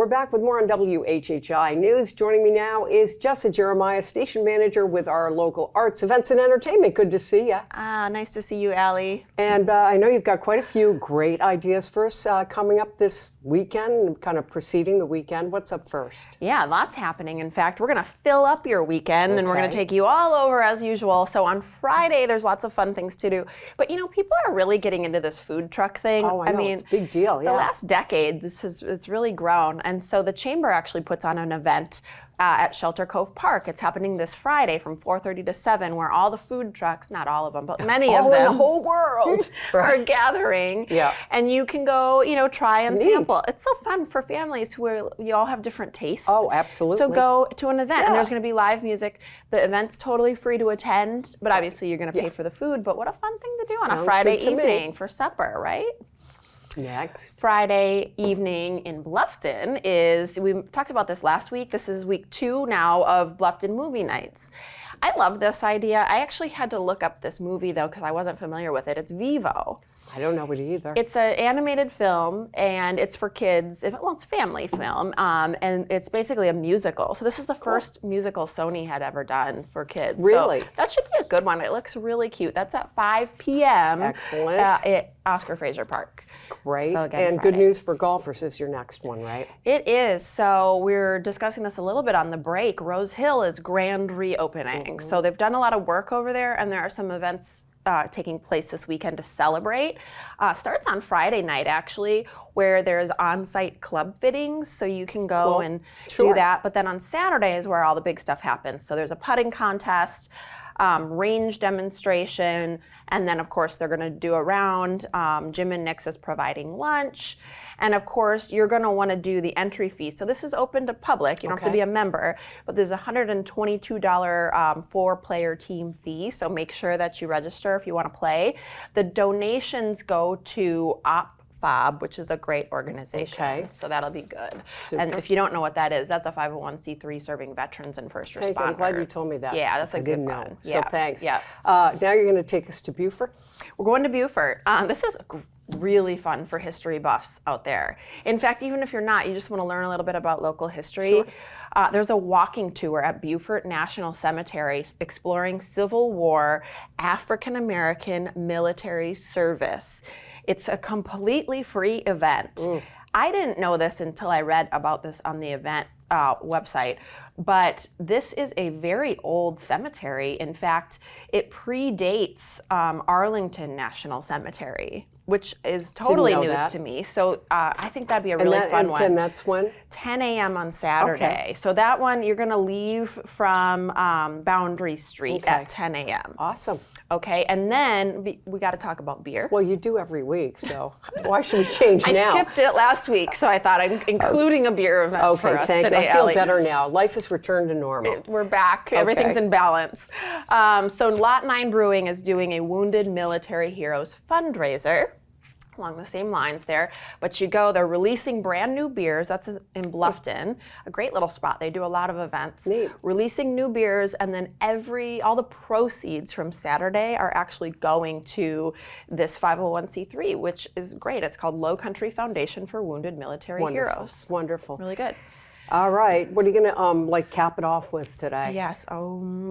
we're back with more on WHHI News. Joining me now is Jessa Jeremiah, station manager with our local arts, events, and entertainment. Good to see you. Nice to see you, Allie. And I know you've got quite a few great ideas for us coming up this weekend, kind of preceding the weekend. What's up first? Yeah, lots happening. In fact, we're going to fill up your weekend and we're going to take you all over as usual. So on Friday, there's lots of fun things to do. But you know, people are really getting into this food truck thing. Oh, I know. It's a big deal. The last decade, it's really grown. And so the Chamber actually puts on an event at Shelter Cove Park. It's happening this Friday from 4:30 to 7, where all the food trucks, not all of them, but many of them, in the whole world, are gathering. Yeah. And you can go, try and sample. It's so fun for families who you all have different tastes. Oh, absolutely. So go to an event, and there's going to be live music. The event's totally free to attend, but obviously you're going to pay for the food. But what a fun thing to do on a Friday evening for supper, right? Next. Friday evening in Bluffton we talked about this last week. This is week 2 now of Bluffton movie nights. I love this idea. I actually had to look up this movie though because I wasn't familiar with it. It's Vivo. I don't know it either. It's an animated film and it's for kids. It's a family film, and it's basically a musical. So this is the first musical Sony had ever done for kids. Really? So that should be a good one. It looks really cute. That's at 5 p.m. Excellent. At Oscar Fraser Park. Great. So again, and good news for golfers is your next one, right? It is. So we're discussing this a little bit on the break. Rose Hill is grand reopening. So they've done a lot of work over there, and there are some events taking place this weekend to celebrate. Starts on Friday night, actually, where there's on-site club fittings, so you can go and do that. But then on Saturday is where all the big stuff happens. So there's a putting contest, range demonstration, and then of course they're going to do a round. Jim and Nick's is providing lunch, and of course you're going to want to do the entry fee. So this is open to public. You don't have to be a member, but there's a $122 4-player team fee. So make sure that you register if you want to play. The donations go to FOB, which is a great organization. Okay. So that'll be good. Super. And if you don't know what that is, that's a 501c3 serving veterans and first responders. I'm glad you told me that. Yeah, that's a good one. Know. Yeah. So thanks. Yeah. Now you're going to take us to Beaufort? We're going to Beaufort. This is really fun for history buffs out there. In fact, even if you're not, you just want to learn a little bit about local history. Sure. There's a walking tour at Beaufort National Cemetery exploring Civil War African-American military service. It's a completely free event. I didn't know this until I read about this on the event website, but this is a very old cemetery. In fact, it predates Arlington National Cemetery, which is totally news to me. So I think that'd be a really fun one. And that's when? 10 a.m. on Saturday. Okay. So that one, you're going to leave from Boundary Street at 10 a.m. Awesome. Okay, and then we got to talk about beer. Well, you do every week, so why should we change now? I skipped it last week, so I thought I'm including a beer event for us today, I feel better now. Life has returned to normal. We're back. Everything's in balance. So Lot 9 Brewing is doing a Wounded Military Heroes fundraiser along the same lines there, but they're releasing brand new beers. That's in Bluffton, a great little spot. They do a lot of events. Neat. Releasing new beers, and then all the proceeds from Saturday are actually going to this 501c3, which is great. It's called Lowcountry Foundation for Wounded Military Heroes. Wonderful. Really good. All right, what are you gonna cap it off with today? Yes, mindful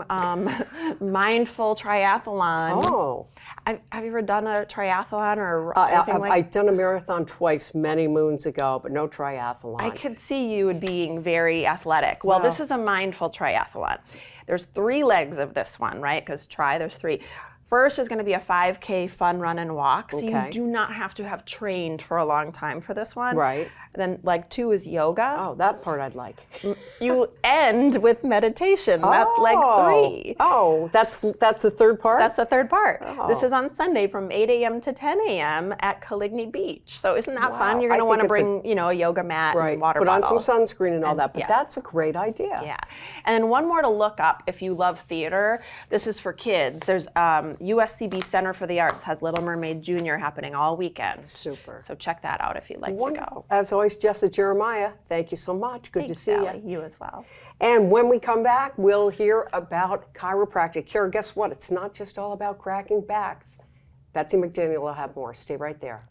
triathlon. Oh. Have you ever done a triathlon or anything I've done a marathon twice many moons ago, but no triathlon. I could see you being very athletic. Well, this is a mindful triathlon. There's 3 legs of this one, right? Because there's 3. First is going to be a 5K fun run and walk. So you do not have to have trained for a long time for this one. Right. Then leg 2 is yoga. Oh, that part I'd like. You end with meditation. That's leg 3. Oh, that's the third part? That's the third part. Oh. This is on Sunday from 8 a.m. to 10 a.m. at Caligny Beach. So isn't that fun? You're going to want to bring, a yoga mat and water bottle. Put on some sunscreen and all that, but that's a great idea. Yeah. And then one more to look up if you love theater. This is for kids. There's USCB Center for the Arts has Little Mermaid Junior happening all weekend. Super. So check that out if you'd like to go. As always, Jessa Jeremiah, thank you so much. Good to see you. You as well. And when we come back, we'll hear about chiropractic care. Guess what? It's not just all about cracking backs. Betsy McDaniel will have more. Stay right there.